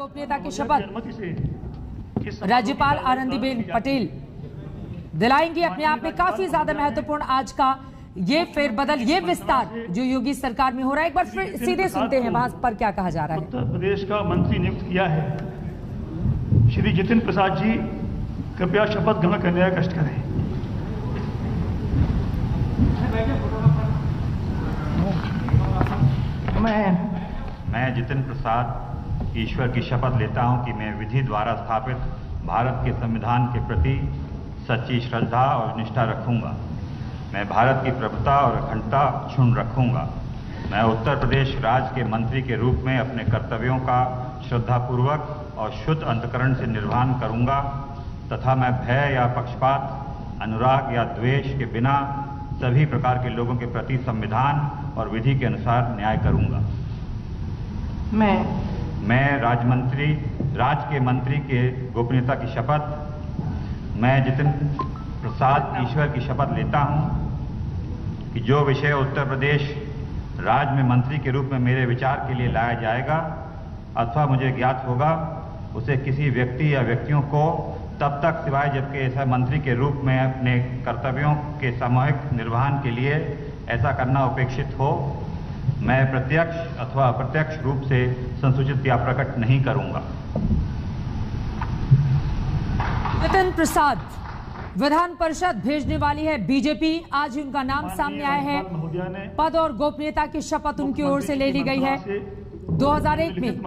गोपनीयता की शपथ राज्यपाल आनंदीबेन पटेल दिलाएंगी। अपने आप में काफी ज्यादा महत्वपूर्ण आज का ये फेरबदल, ये विस्तार जो योगी सरकार में हो रहा है। एक बार फिर सीधे सुनते हैं वहां पर क्या कहा जा रहा है। उत्तर प्रदेश का मंत्री नियुक्त किया है श्री जितिन प्रसाद जी, कृपया शपथ ग्रहण करने का कष्ट करें। मैं जितिन प्रसाद ईश्वर की शपथ लेता हूं कि मैं विधि द्वारा स्थापित भारत के संविधान के प्रति सच्ची श्रद्धा और निष्ठा रखूंगा। मैं भारत की प्रभुता और अखंडता अक्षुण्ण रखूंगा। मैं उत्तर प्रदेश राज्य के मंत्री के रूप में अपने कर्तव्यों का श्रद्धापूर्वक और शुद्ध अंतःकरण से निर्वहन करूंगा तथा मैं भय या पक्षपात, अनुराग या द्वेष के बिना सभी प्रकार के लोगों के प्रति संविधान और विधि के अनुसार न्याय करूंगा। मैं राज्य के मंत्री के गोपनीयता की शपथ मैं जितिन प्रसाद ईश्वर की शपथ लेता हूं कि जो विषय उत्तर प्रदेश राज्य में मंत्री के रूप में मेरे विचार के लिए लाया जाएगा अथवा मुझे ज्ञात होगा, उसे किसी व्यक्ति या व्यक्तियों को तब तक सिवाय जबकि ऐसा मंत्री के रूप में अपने कर्तव्यों के सामूहिक निर्वहन के लिए ऐसा करना अपेक्षित हो, मैं प्रत्यक्ष अथवा अप्रत्यक्ष रूप से संसूचित या प्रकट नहीं करूंगा। जितिन प्रसाद विधान परिषद भेजने वाली है बीजेपी। आज ही उनका नाम सामने आया है। पद और गोपनीयता की शपथ उनकी ओर से ले ली गई है। 2001 में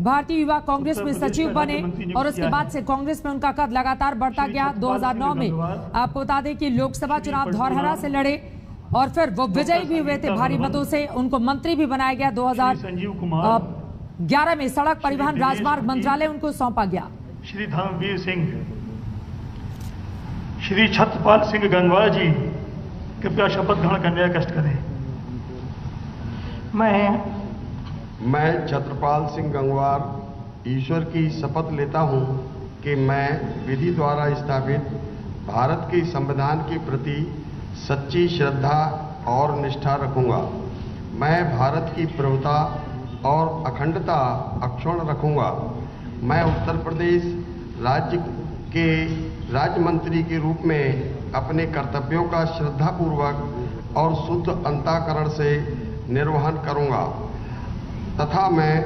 भारतीय युवा कांग्रेस में सचिव बने और उसके बाद से कांग्रेस में उनका कद लगातार बढ़ता गया। 2009 में आपको बता दें कि लोकसभा चुनाव धौरहरा से लड़े और फिर वो विजयी भी हुए थे भारी मतों से। उनको मंत्री भी बनाया गया। 2011 में सड़क परिवहन राजमार्ग मंत्रालय उनको सौंपा गया। श्री धर्मवीर सिंह, श्री छत्रपाल सिंह गंगवार जी, कृपया शपथ ग्रहण करने का कष्ट करें। मैं छत्रपाल सिंह गंगवार ईश्वर की शपथ लेता हूं कि मैं विधि द्वारा स्थापित भारत के संविधान के प्रति सच्ची श्रद्धा और निष्ठा रखूंगा। मैं भारत की प्रभुता और अखंडता अक्षुण्ण रखूंगा। मैं उत्तर प्रदेश राज्य के राज्य मंत्री के रूप में अपने कर्तव्यों का श्रद्धापूर्वक और शुद्ध अंतःकरण से निर्वहन करूंगा तथा मैं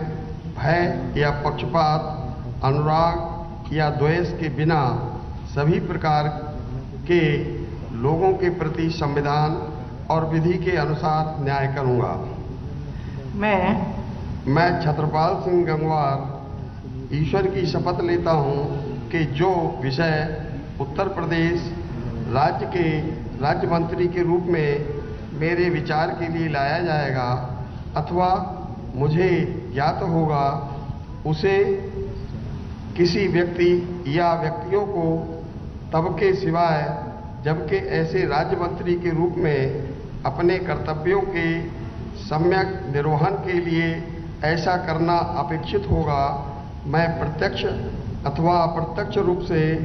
भय या पक्षपात, अनुराग या द्वेष के बिना सभी प्रकार के लोगों के प्रति संविधान और विधि के अनुसार न्याय करूंगा। मैं छत्रपाल सिंह गंगवार ईश्वर की शपथ लेता हूं कि जो विषय उत्तर प्रदेश राज्य के राज्य मंत्री के रूप में मेरे विचार के लिए लाया जाएगा अथवा मुझे ज्ञात होगा, उसे किसी व्यक्ति या व्यक्तियों को तब के सिवाय जबकि ऐसे राज्य मंत्री के रूप में अपने कर्तव्यों के सम्यक निर्वहन के लिए ऐसा करना अपेक्षित होगा, मैं प्रत्यक्ष अथवा अप्रत्यक्ष रूप से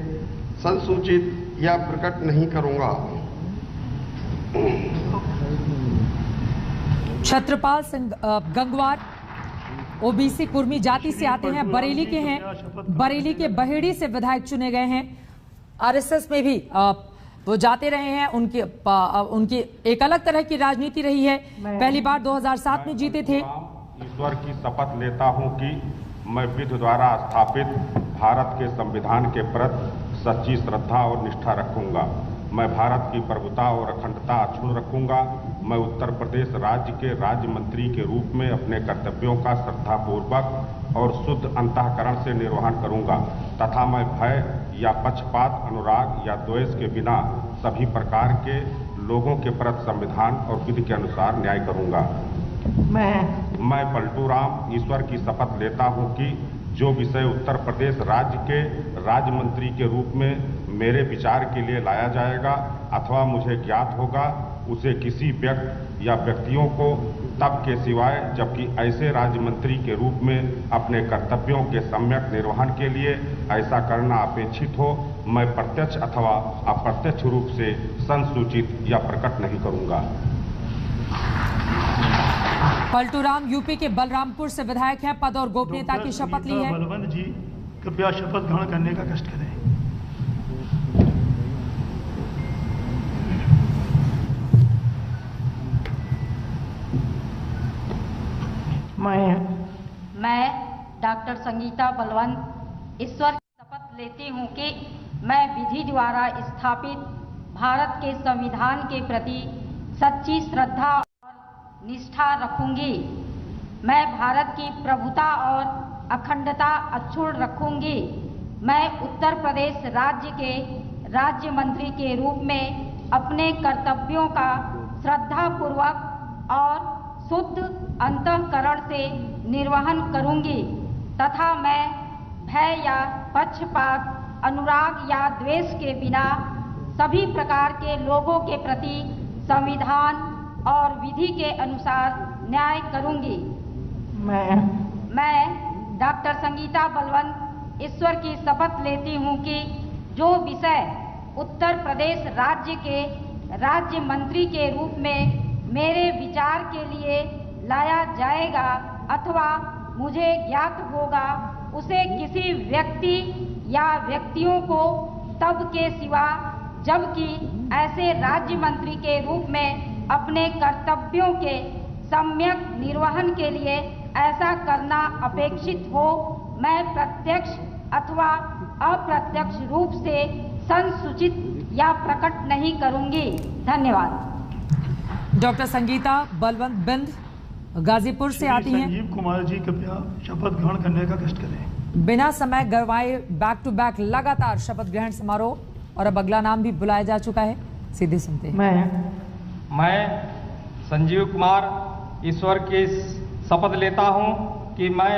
संसूचित या प्रकट नहीं करूंगा। छत्रपाल सिंह गंगवार ओबीसी कुर्मी जाति से आते हैं, बरेली के हैं। बरेली के बहेड़ी से विधायक चुने गए हैं। आरएसएस में भी वो जाते रहे हैं। उनकी एक अलग तरह की राजनीति रही है। पहली बार 2007 में जीते थे। ईश्वर की शपथ लेता हूं कि मैं विधि द्वारा स्थापित भारत के संविधान के प्रति सच्ची श्रद्धा और निष्ठा रखूंगा। मैं भारत की प्रभुता और अखंडता अक्षुण्ण रखूंगा। मैं उत्तर प्रदेश राज्य के राज्य मंत्री के रूप में अपने कर्तव्यों का श्रद्धापूर्वक और शुद्ध अंतःकरण से निर्वहन करूंगा तथा मैं भय या पक्षपात, अनुराग या द्वेष के बिना सभी प्रकार के लोगों के प्रति संविधान और विधि के अनुसार न्याय करूंगा। मैं पलटू राम ईश्वर की शपथ लेता हूं कि जो विषय उत्तर प्रदेश राज्य के राज्य मंत्री के रूप में मेरे विचार के लिए लाया जाएगा अथवा मुझे ज्ञात होगा, उसे किसी व्यक्ति या व्यक्तियों को तब के सिवाय जबकि ऐसे राज्य मंत्री के रूप में अपने कर्तव्यों के सम्यक निर्वहन के लिए ऐसा करना अपेक्षित हो, मैं प्रत्यक्ष अथवा अप्रत्यक्ष रूप से संसूचित या प्रकट नहीं करूंगा। पलटूराम यूपी के बलरामपुर से विधायक हैं, पद और गोपनीयता की शपथ ली है। बलवंत जी कृपया शपथ ग्रहण करने का कष्ट करें। मैं डॉक्टर संगीता बलवंत ईश्वर की शपथ लेती हूँ कि मैं विधि द्वारा स्थापित भारत के संविधान के प्रति सच्ची श्रद्धा और निष्ठा रखूंगी। मैं भारत की प्रभुता और अखंडता अक्षुण्ण रखूंगी। मैं उत्तर प्रदेश राज्य के राज्य मंत्री के रूप में अपने कर्तव्यों का श्रद्धापूर्वक और शुद्ध अंतःकरण से निर्वहन करूंगी तथा मैं भय या पक्षपात, अनुराग या द्वेष के बिना सभी प्रकार के लोगों के प्रति संविधान और विधि के अनुसार न्याय करूंगी। मैं डॉक्टर संगीता बलवंत ईश्वर की शपथ लेती हूं कि जो विषय उत्तर प्रदेश राज्य के राज्य मंत्री के रूप में मेरे विचार के लिए लाया जाएगा अथवा मुझे ज्ञात होगा, उसे किसी व्यक्ति या व्यक्तियों को तब के सिवा जबकि ऐसे राज्य मंत्री के रूप में अपने कर्तव्यों के सम्यक निर्वहन के लिए ऐसा करना अपेक्षित हो, मैं प्रत्यक्ष अथवा अप्रत्यक्ष रूप से संसूचित या प्रकट नहीं करूंगी। धन्यवाद। डॉक्टर संगीता बलवंत बिंद गाजीपुर से आती हैं। संजीव कुमार जी कृपया शपथ ग्रहण करने का कष्ट करें। बिना समय गंवाए बैक टू बैक लगातार शपथ ग्रहण समारोह और अब अगला नाम भी बुलाया जा चुका है, सीधे सुनते हैं। मैं संजीव कुमार ईश्वर की शपथ लेता हूं कि मैं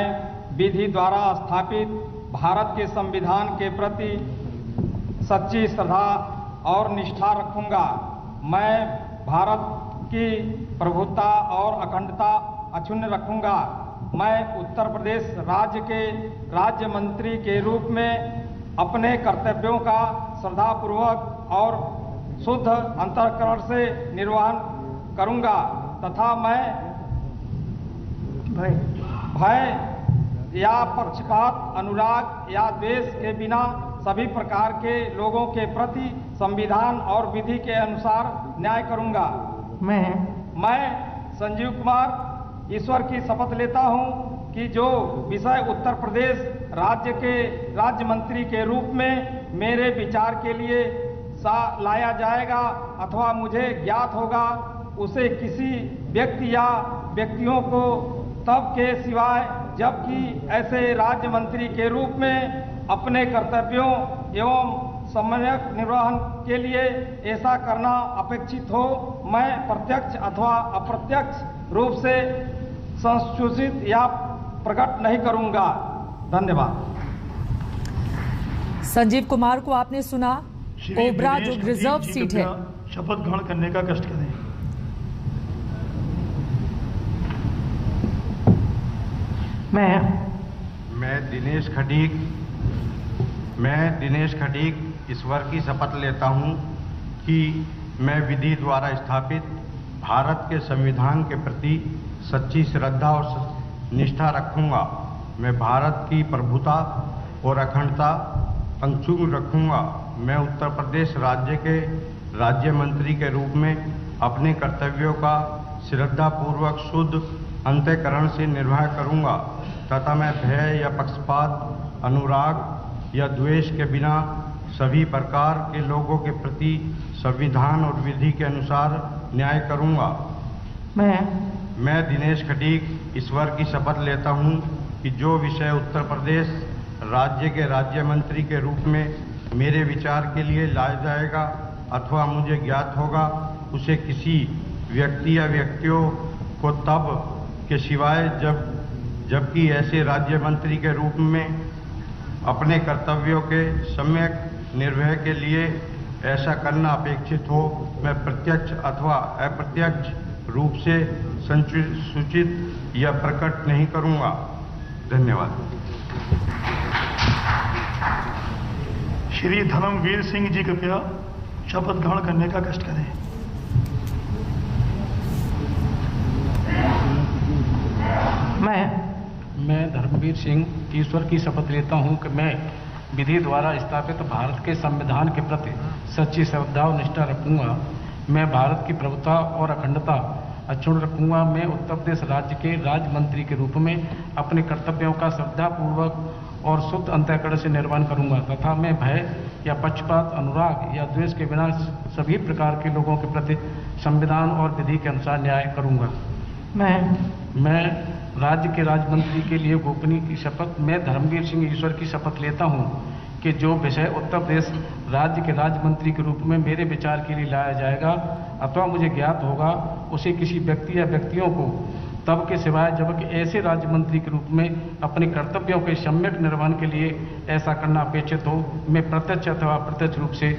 विधि द्वारा स्थापित भारत के संविधान के प्रति सच्ची श्रद्धा और निष्ठा रखूंगा। मैं भारत की प्रभुता और अखंडता अक्षुण्ण रखूंगा। मैं उत्तर प्रदेश राज्य के राज्य मंत्री के रूप में अपने कर्तव्यों का श्रद्धापूर्वक और शुद्ध अंतःकरण से निर्वहन करूंगा तथा मैं भय या पक्षपात, अनुराग या द्वेष के बिना सभी प्रकार के लोगों के प्रति संविधान और विधि के अनुसार न्याय करूंगा। मैं संजीव कुमार ईश्वर की शपथ लेता हूं कि जो विषय उत्तर प्रदेश राज्य के राज्य मंत्री के रूप में मेरे विचार के लिए लाया जाएगा अथवा मुझे ज्ञात होगा, उसे किसी व्यक्ति या व्यक्तियों को तब के सिवाय जबकि ऐसे राज्य मंत्री के रूप में अपने कर्तव्यों एवं सम्यक निर्वहन के लिए ऐसा करना अपेक्षित हो, मैं प्रत्यक्ष अथवा अप्रत्यक्ष रूप से संसूचित या प्रकट नहीं करूंगा। धन्यवाद। संजीव कुमार को आपने सुना। ओबरा जो रिजर्व सीट है, शपथ ग्रहण करने का कष्ट करें। मैं दिनेश खटीक ईश्वर की शपथ लेता हूं कि मैं विधि द्वारा स्थापित भारत के संविधान के प्रति सच्ची श्रद्धा और निष्ठा रखूंगा। मैं भारत की प्रभुता और अखंडता अक्षुण्ण रखूंगा। मैं उत्तर प्रदेश राज्य के राज्य मंत्री के रूप में अपने कर्तव्यों का श्रद्धापूर्वक शुद्ध अंतःकरण से निर्वाह करूंगा तथा मैं भय या पक्षपात, अनुराग या द्वेष के बिना सभी प्रकार के लोगों के प्रति संविधान और विधि के अनुसार न्याय करूंगा। मैं दिनेश खटीक ईश्वर की शपथ लेता हूं कि जो विषय उत्तर प्रदेश राज्य के राज्य मंत्री के रूप में मेरे विचार के लिए लाया जाएगा अथवा मुझे ज्ञात होगा, उसे किसी व्यक्ति या व्यक्तियों को तब के सिवाय जबकि ऐसे राज्य मंत्री के रूप में अपने कर्तव्यों के सम्यक निर्वहन के लिए ऐसा करना अपेक्षित हो, मैं प्रत्यक्ष अथवा अप्रत्यक्ष रूप से संसूचित या प्रकट नहीं करूंगा। धन्यवाद। श्री धर्मवीर सिंह जी कृपया शपथ ग्रहण करने का कष्ट करें। मैं धर्मवीर सिंह ईश्वर की शपथ लेता हूं कि मैं विधि द्वारा स्थापित भारत के संविधान के प्रति सच्ची श्रद्धा और निष्ठा रखूंगा। मैं भारत की प्रभुता और अखंडता अक्षुण्ण रखूंगा। मैं उत्तर प्रदेश राज्य के राज्य मंत्री के रूप में अपने कर्तव्यों का श्रद्धापूर्वक और शुद्ध अंतःकरण से निर्वहन करूंगा तथा मैं भय या पक्षपात, अनुराग या द्वेष के बिना सभी प्रकार के लोगों के प्रति संविधान और विधि के अनुसार न्याय करूंगा। मैं राज्य के राज्य मंत्री के लिए गोपनीय की शपथ मैं धर्मवीर सिंह ईश्वर की शपथ लेता हूं कि जो विषय उत्तर प्रदेश राज्य के राज्य मंत्री के रूप में मेरे विचार के लिए लाया जाएगा अथवा मुझे ज्ञात होगा उसे किसी व्यक्ति या व्यक्तियों को तब के सिवाय जबकि ऐसे राज्य मंत्री के रूप में अपने कर्तव्यों के सम्यक निर्वहन के लिए ऐसा करना अपेक्षित हो मैं प्रत्यक्ष अथवा अप्रत्यक्ष रूप से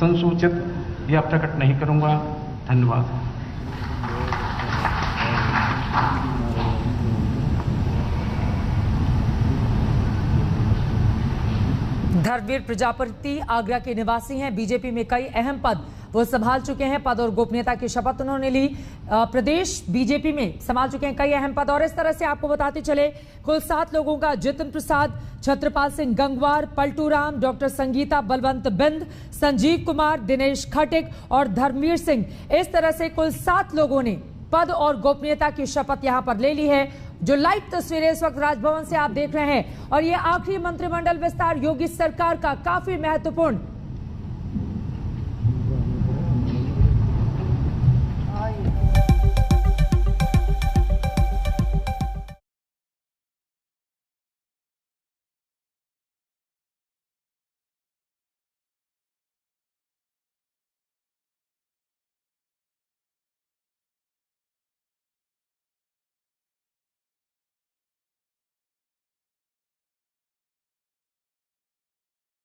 संसूचित या प्रकट नहीं करूंगा। धन्यवाद। धर्मवीर प्रजापति आगरा के निवासी हैं। बीजेपी में कई अहम पद वो संभाल चुके हैं। पद और गोपनीयता की शपथ उन्होंने ली। प्रदेश बीजेपी में संभाल चुके हैं कई अहम पद। और इस तरह से आपको बताते चले कुल 7 लोगों का जितिन प्रसाद, छत्रपाल सिंह गंगवार, पलटू राम, डॉक्टर संगीता बलवंत बिंद, संजीव कुमार, दिनेश खटिक और धर्मवीर सिंह, इस तरह से कुल 7 लोगों ने पद और गोपनीयता की शपथ यहां पर ले ली है। जो लाइव तस्वीरें इस वक्त राजभवन से आप देख रहे हैं और ये आखिरी मंत्रिमंडल विस्तार योगी सरकार का काफी महत्वपूर्ण